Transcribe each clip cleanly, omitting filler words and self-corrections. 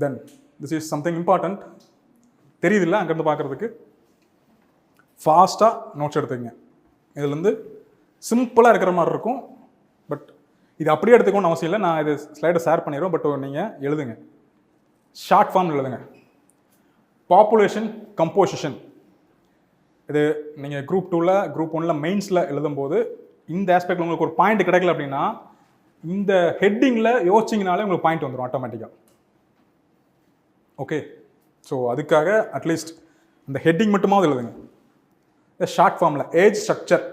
Then this is something important. தெரியுதில்ல அங்கேருந்து பார்க்குறதுக்கு. ஃபாஸ்ட்டாக நோட்ஸ் எடுத்துக்கங்க. இதுலேருந்து சிம்பிளாக இருக்கிற மாதிரி இருக்கும். பட் இது அப்படியே எடுத்துக்கணும்னு அவசியம் இல்லை. நான் இது ஸ்லைடை ஷேர் பண்ணிடுவேன். பட் நீங்கள் எழுதுங்க, ஷார்ட் ஃபார்ம் எழுதுங்க. பாப்புலேஷன் கம்போசிஷன், இது நீங்கள் குரூப் 2ல் குரூப் 1ல் மெயின்ஸில் எழுதும்போது இந்த ஆஸ்பெக்டில் உங்களுக்கு ஒரு பாயிண்ட் கிடைக்கல அப்படின்னா இந்த ஹெட்டிங்கில் யோசிச்சிங்கனாலே உங்களுக்கு பாயிண்ட் வந்துடும் ஆட்டோமேட்டிக்காக. ஓகே, ஸோ அதுக்காக அட்லீஸ்ட் இந்த ஹெட்டிங் மட்டுமாவது எழுதுங்க. ஷார்ட் ஃபார்மில் age structure,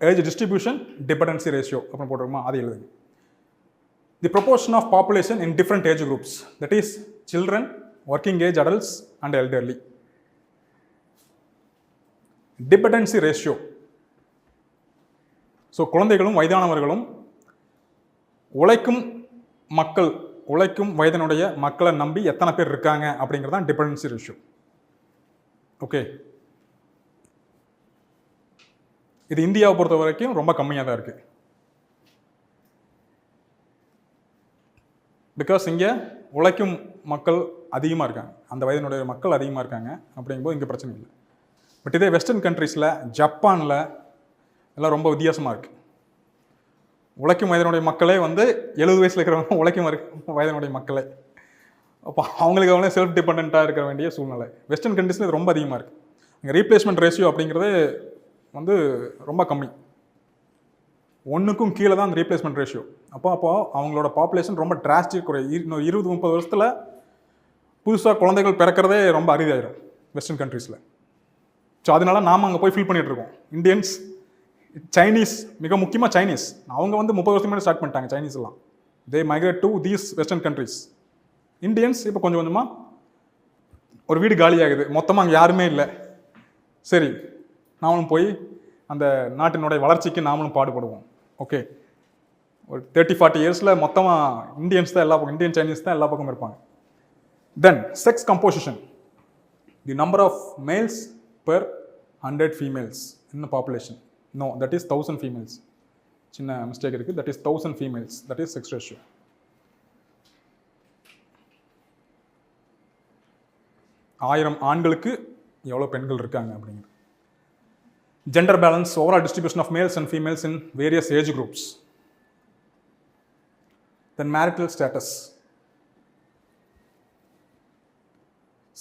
age distribution, dependency ratio அப்படின்னு போட்டிருக்குமா, அதை எழுதுங்க. The proportion of population in different age groups, that is children, working age adults and elderly. Dependency ratio, so குழந்தைகளும் வயதானவர்களும் உழைக்கும் வயதினுடைய மக்களை நம்பி எத்தனை பேர் இருக்காங்க அப்படிங்கிறது தான் டிபெண்டன்சி ரேஷியோ. ஓகே, இது இந்தியாவை பொறுத்த வரைக்கும் ரொம்ப கம்மியாக தான் இருக்குது. பிகாஸ் இங்கே உழைக்கும் மக்கள் அதிகமாக இருக்காங்க, அந்த வயதினுடைய மக்கள் அதிகமாக இருக்காங்க. அப்படிங்கும்போது இங்கே பிரச்சனை இல்லை. பட் இதே வெஸ்டர்ன் கண்ட்ரீஸில், ஜப்பானில் எல்லாம் ரொம்ப வித்தியாசமாக இருக்குது. உழைக்கும் வயதினுடைய மக்களே 70 வயசில் இருக்கிறவங்க உழைக்கும் வயதினுடைய மக்களே. அப்போ அவங்களுக்கு செல்ஃப் டிபெண்ட்டாக இருக்க வேண்டிய சூழ்நிலை வெஸ்டர்ன் கண்ட்ரீஸில் இது ரொம்ப அதிகமாக இருக்குது. இங்கே ரீப்ளேஸ்மெண்ட் ரேஷியோ அப்படிங்கிறது ரொம்ப கம்மி, 1க்கும் கீழே தான் அந்த ரீப்ளேஸ்மெண்ட் ரேஷியோ. அப்போ அவங்களோட பாப்புலேஷன் ரொம்ப டிராஸ்டிக் குறையும். இன்னும் 20-30 வருஷத்தில் புதுசாக குழந்தைகள் பிறக்கிறதே ரொம்ப அரிதாயிடும் வெஸ்டர்ன் கண்ட்ரீஸில். ஸோ அதனால நாம் அங்கே போய் ஃபீல் பண்ணிகிட்டு இருக்கோம். இந்தியன்ஸ், சைனீஸ், மிக முக்கியமாக சைனீஸ், அவங்க 30 வருஷத்துக்கு முன்னாடி ஸ்டார்ட் பண்ணிட்டாங்க. சைனீஸ் எல்லாம் they migrate to these western countries. Indians இப்போ கொஞ்சம் கொஞ்சமாக ஒரு வீடு காலியாகுது, மொத்தமாக அங்கே யாருமே இல்லை. சரி, நாமளும் போய் அந்த நாட்டினுடைய வளர்ச்சிக்கு நாமளும் பாடுபடுவோம். ஓகே, ஒரு 30-40 இயர்ஸில் மொத்தமாக இந்தியன்ஸ் தான் எல்லா பக்கம், இந்தியன் சைனீஸ் தான் எல்லா பக்கமும் இருப்பாங்க. Then sex composition, the number of males per 100 females in the population. No, that is 1000 females. சின்ன மிஸ்டேக் இருக்குது. that is 1000 females. that is sex ratio. ஆயிரம் ஆண்களுக்கு எவ்வளோ பெண்கள் இருக்காங்க அப்படிங்கிறது. Gender balance, overall distribution of males and females in various age groups. Then marital status,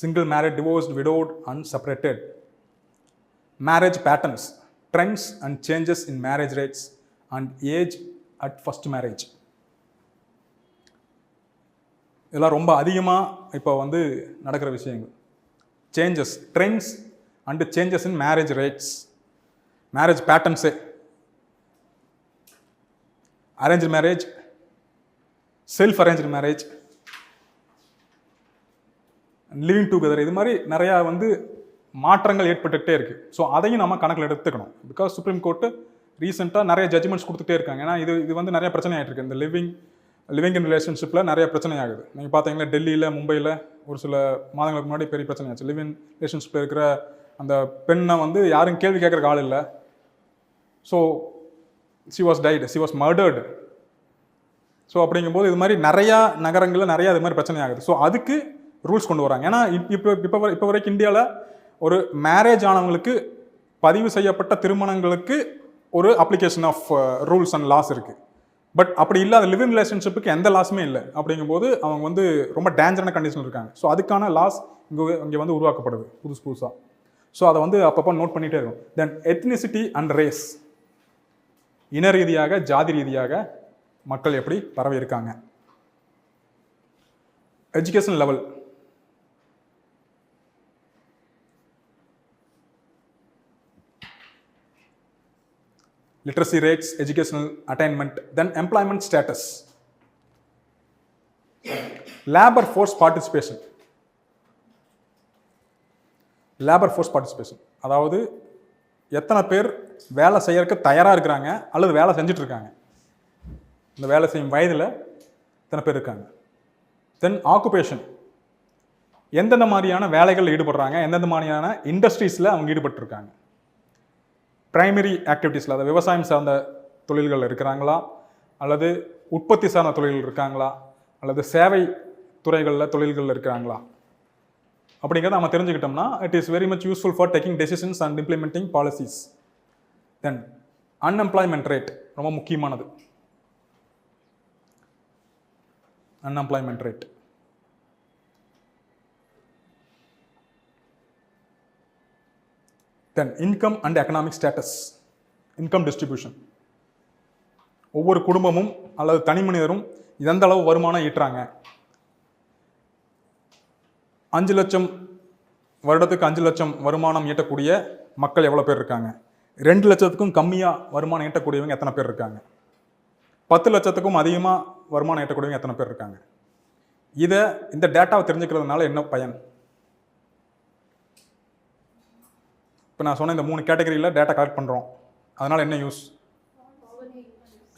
single, married, divorced, widowed and separated. Marriage patterns, trends and changes in marriage rates and age at first marriage. இதெல்லாம் ரொம்ப அதிகமாக இப்போ நடக்கிற விஷயங்கள். Changes, trends and changes in marriage rates, marriage பேட்டர்ன்ஸே, arrange marriage, self arrange marriage, living together, இது மாதிரி நிறையா மாற்றங்கள் ஏற்பட்டுகிட்டே இருக்குது. ஸோ அதையும் நம்ம கணக்கில் எடுத்துக்கணும். பிகாஸ் சுப்ரீம் கோர்ட்டு ரீசெண்டாக நிறைய ஜட்ஜ்மெண்ட்ஸ் கொடுத்துட்டே இருக்காங்க. ஏன்னா இது நிறைய பிரச்சனை ஆகிட்டு இருக்கு. இந்த லிவிங் இன் ரிலேஷன்ஷிப்பில் நிறைய பிரச்சனை ஆகுது. நீங்கள் பார்த்தீங்கன்னா டெல்லியில், மும்பையில் ஒரு சில மாதங்களுக்கு முன்னாடி பெரிய பிரச்சனை ஆச்சு. லிவ் இன் ரிலேஷன்ஷிப்பில் இருக்கிற அந்த பெண்ணை யாரும் கேள்வி கேட்குறக்கு ஆள் இல்லை. So she was murdered. So அப்படிங்கும்போது இது மாதிரி நிறையா நகரங்களில் நிறையா இது மாதிரி பிரச்சனை ஆகுது. ஸோ அதுக்கு ரூல்ஸ் கொண்டு வராங்க. ஏன்னா இப்போ வரைக்கும் இந்தியாவில் ஒரு மேரேஜ் ஆனவங்களுக்கு, பதிவு செய்யப்பட்ட திருமணங்களுக்கு ஒரு application of rules and laws இருக்குது. பட் அப்படி இல்லாத லிவ் இன் ரிலேஷன்ஷிப்புக்கு எந்த லாஸுமே இல்லை. அப்படிங்கும்போது அவங்க ரொம்ப டேஞ்சரான கண்டிஷன் இருக்காங்க. ஸோ அதுக்கான லாஸ் இங்கே உருவாக்கப்படுது புதுசாக. ஸோ அதை அப்பப்போ நோட் பண்ணிகிட்டே இருக்கும். தென் எத்னிசிட்டி அண்ட் ரேஸ், இன ரீதியாக, ஜாதி ரீதியாக மக்கள் எப்படி பரவி இருக்காங்க. Education level, literacy rates, educational attainment, then employment status, labor force participation. அதாவது எத்தனை பேர் வேலை செய்யறதுக்கு தயாராக இருக்கிறாங்க அல்லது வேலை செஞ்சுட்டு இருக்காங்க, இந்த வேலை செய்யும் வயதில் எத்தனை பேர் இருக்காங்க. தென் ஆக்குபேஷன், எந்தெந்த மாதிரியான வேலைகளில் ஈடுபடுறாங்க, எந்தெந்த மாதிரியான இண்டஸ்ட்ரீஸில் அவங்க ஈடுபட்டுருக்காங்க. பிரைமரி ஆக்டிவிட்டீஸில், அதாவது விவசாயம் சார்ந்த தொழில்கள் இருக்கிறாங்களா, அல்லது உற்பத்தி சார்ந்த தொழில்கள் இருக்காங்களா, அல்லது சேவை துறைகளில் தொழில்களில் இருக்கிறாங்களா அப்படிங்கிறத நம்ம தெரிஞ்சுக்கிட்டோம்னா it is very much useful for taking decisions and implementing policies. Then unemployment rate ரொம்ப முக்கியமானது. Unemployment rate then income and economic status, income distribution. ஒவ்வொரு குடும்பமும் அல்லது தனி மனிதரும் எந்த அளவு வருமானம் ஈட்டுறாங்க. 5 லட்சம் வருடத்துக்கு 5 லட்சம் வருமானம் ஈட்டக்கூடிய மக்கள் எவ்வளோ பேர் இருக்காங்க? 2 லட்சத்துக்கும் கம்மியாக வருமானம் ஈட்டக்கூடியவங்க எத்தனை பேர் இருக்காங்க? 10 லட்சத்துக்கும் அதிகமாக வருமானம் ஈட்டக்கூடியவங்க எத்தனை பேர் இருக்காங்க? இந்த டேட்டாவை தெரிஞ்சுக்கிறதுனால என்ன பயன்? இப்போ நான் சொன்ன இந்த 3 கேட்டகரியில் டேட்டா கலெக்ட் பண்ணுறோம், அதனால் என்ன யூஸ்?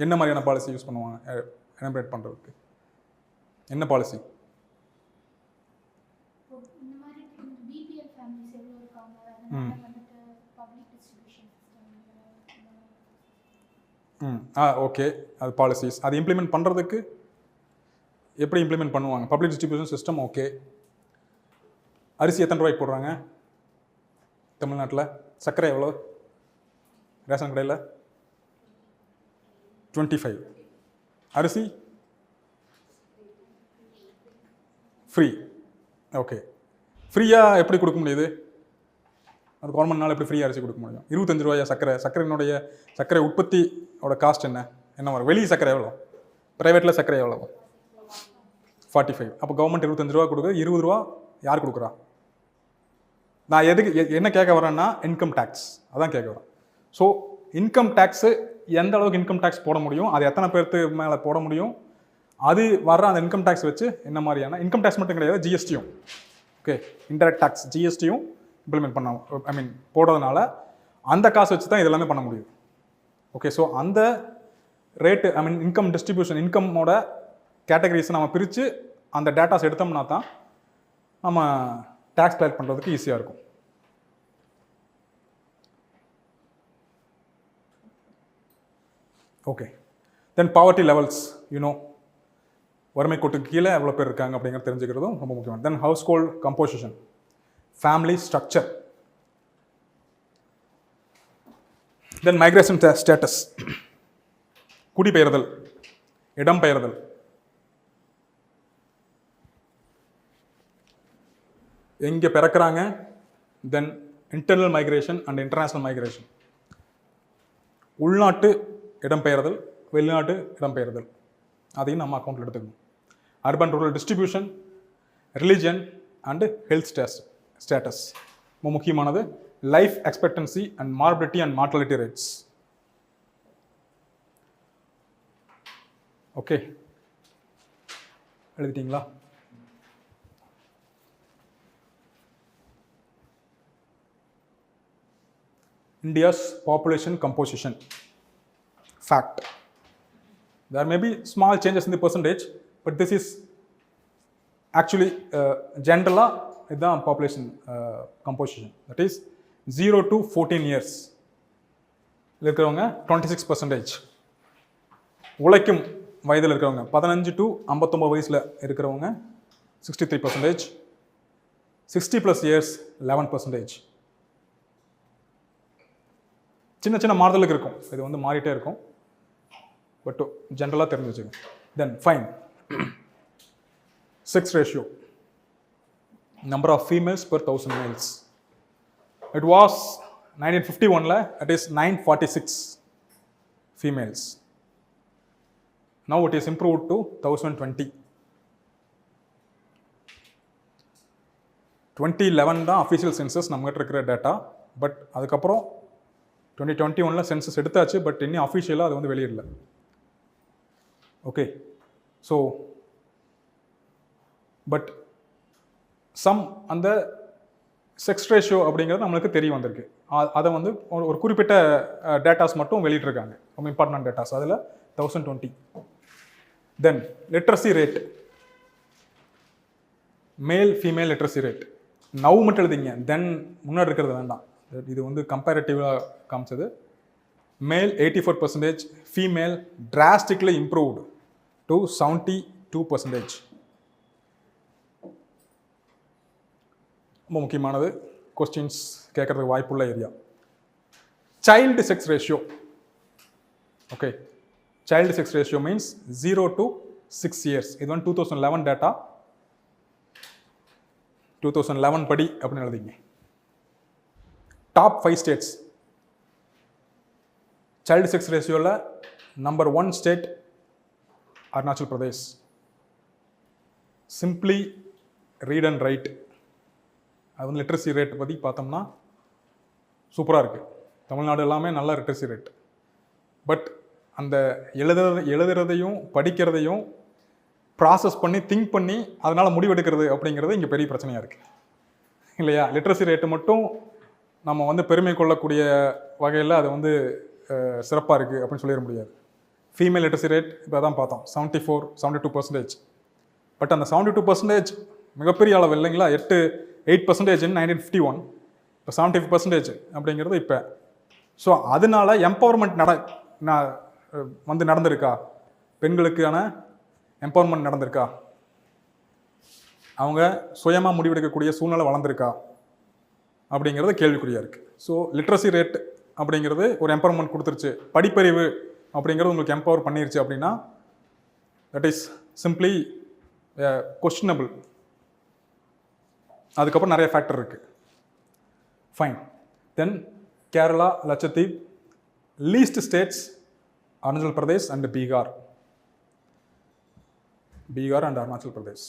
என்ன மாதிரியான பாலிசி யூஸ் பண்ணுவாங்க எனாபரேட் பண்ணுறதுக்கு? என்ன பாலிசி? ஓகே, அது பாலிசிஸ். அது இம்ப்ளிமெண்ட் பண்ணுறதுக்கு எப்படி இம்ப்ளிமெண்ட் பண்ணுவாங்க? Public distribution system. ஓகே, அரிசி எத்தனை ரூபாய்க்கு போடுறாங்க தமிழ்நாட்டில்? சர்க்கரை எவ்வளோ ரேஷன் கடையில்? 25. அரிசி ஃப்ரீ. ஓகே, ஃப்ரீயாக எப்படி கொடுக்க முடியுது? அது கவர்மெண்ட்னால எப்படி ஃப்ரீயாக அரிசி கொடுக்க முடியும்? 25 ரூபாயா சர்க்கரையினுடைய சர்க்கரை உற்பத்தியோட காஸ்ட் என்ன வரும்? வெளி சர்க்கரை எவ்வளோ? ப்ரைவேட்டில் சர்க்கரை எவ்வளோ? 45. அப்போ கவர்மெண்ட் 25 ரூபா கொடுக்குது, 20 ரூபா யார் கொடுக்குறா? நான் என்ன கேட்க வரேன்னா இன்கம் டேக்ஸ், அதான் கேட்க வரேன். ஸோ இன்கம் டேக்ஸு எந்த அளவுக்கு இன்கம் டேக்ஸ் போட முடியும், அது எத்தனை பேருக்கு மேலே போட முடியும், அது வர்ற அந்த இன்கம் டேக்ஸ் வச்சு என்ன மாதிரியான இன்கம் டேக்ஸ் மட்டும் கிடையாது, ஜிஎஸ்டியும். ஓகே, இன்டெரக்ட் டேக்ஸ் ஜிஎஸ்டியும் இம்ப்ளிமெண்ட் பண்ண போடுறதுனால அந்த காசு வச்சு தான் இதெல்லாமே பண்ண முடியும். ஓகே, ஸோ அந்த ரேட்டு இன்கம் டிஸ்ட்ரிபியூஷன், இன்கம்மோட கேட்டகரிஸை நம்ம பிரித்து அந்த டேட்டாஸ் எடுத்தோம்னா தான் நம்ம டேக்ஸ் கலெக்ட் பண்ணுறதுக்கு ஈஸியாக இருக்கும். ஓகே, தென் பாவர்ட்டி லெவல்ஸ், வறுமை கோட்டுக்கு கீழே எவ்வளோ பேர் இருக்காங்க அப்படிங்கிறது தெரிஞ்சுக்கிறதும் ரொம்ப முக்கியம். Then household composition, family structure, then migration status, குடிபெயர்தல், இடம்பெயர்தல், எங்கே பிறக்கிறாங்க, then internal migration and international migration, உள்நாட்டு இடம்பெயர்தல், வெளிநாட்டு இடம்பெயர்தல், அதையும் நம்ம அக்கௌண்ட்டில் எடுத்துக்கணும். Urban rural distribution, religion and health status, ரொம்ப முக்கியமானது. Life expectancy and morbidity and mortality rates. Okay, எழுதிட்டீங்களா? India's population composition. Fact. There may be small changes in the percentage, but this is actually general population composition. That is 0 to 14 years. இருக்கிறவங்க 26%. உழைக்கும் வயதில் இருக்கிறவங்க 15 to 59 வயசில் இருக்கிறவங்க 63%. 60+ years 11%. சின்ன சின்ன மாறுதலுக்கு இருக்கும், இது மாறிட்டே இருக்கும், பட் ஜென்ரலாக தெரிஞ்சு வச்சுக்கோங்க. Then fine sex ratio, number of females per 1000 males. It was 1951, it is 946 females. Now it is improved to 1020. 2011 தான் அஃபிஷியல் சென்சஸ் நம்மகிட்ட இருக்கிற டேட்டா. பட் அதுக்கப்புறம் 2021 சென்சஸ் எடுத்தாச்சு, பட் இன்னும் அஃபிஷியலாக அது வெளியிடல. ஓகே, ஸோ பட் அந்த செக்ஸ் ரேஷியோ அப்படிங்கிறது நம்மளுக்கு தெரிய வந்திருக்கு. அதை ஒரு குறிப்பிட்ட டேட்டாஸ் மட்டும் வெளியிட்டிருக்காங்க, ரொம்ப இம்பார்ட்டன்ட் டேட்டாஸ். அதில் 1020. Then literacy rate, male female literacy rate. Now மட்டும் எழுதிங்க, தென் முன்னாடி இருக்கிறது வேண்டாம். இது கம்பேரிட்டிவாக காமிச்சது. மேல் 84%, ஃபீமேல் drastically improved to 72%. ரொம்ப முக்கியமானது, கொஸ்டின்ஸ் கேட்கறதுக்கு வாய்ப்புள்ள area. Child sex ratio. Okay, child sex ratio means 0 to 6 years. இது வந்து 2011 டேட்டா. 2011 படி அப்படின்னு எழுதிங்க. டாப் 5 ஸ்டேட்ஸ் சைல்டு செக்ஸ் ரேஷியோவில் number 1 state Arunachal Pradesh. Simply read and right, அது வந்து லிட்ரஸி ரேட் பற்றி பார்த்தோம்னா சூப்பராக இருக்குது. தமிழ்நாடு எல்லாமே நல்ல லிட்ரஸி ரேட். பட் அந்த எழுதுறதையும் படிக்கிறதையும் ப்ராசஸ் பண்ணி திங்க் பண்ணி அதனால் முடிவெடுக்கிறது அப்படிங்கிறது இங்கே பெரிய பிரச்சனையாக இருக்குது இல்லையா? லிட்ரஸி ரேட்டு மட்டும் நம்ம வந்து பெருமை கொள்ளக்கூடிய வகையில் அது வந்து சிறப்பாக இருக்குது அப்படின்னு சொல்லிட முடியாது. ஃபீமேல் லிட்ரஸி ரேட் இப்போ தான் பார்த்தோம் 74-72%. பட் அந்த 72% மிகப்பெரிய அளவு இல்லைங்களா? 8% in 1951, இப்போ 75% அப்படிங்கிறது இப்போ. ஸோ அதனால எம்பவர்மெண்ட் வந்து நடந்திருக்கா? பெண்களுக்கான எம்பவர்மெண்ட் நடந்திருக்கா? அவங்க சுயமாக முடிவெடுக்கக்கூடிய சூழ்நிலை வளர்ந்துருக்கா அப்படிங்கிறது கேள்விக்குறியாக இருக்குது. ஸோ லிட்ரஸி ரேட் அப்படிங்கிறது ஒரு எம்பவர்மெண்ட் கொடுத்துருச்சு, படிப்பறிவு அப்படிங்கிறது உங்களுக்கு எம்பவர் பண்ணிருச்சு அப்படின்னா தட் இஸ் சிம்பிளி கொஸ்டினபிள். அதுக்கப்புறம் நிறைய ஃபேக்டர் இருக்குது. Fine. Then Kerala, Lakshadweep. Least states Arunachal Pradesh and Bihar and Arunachal Pradesh.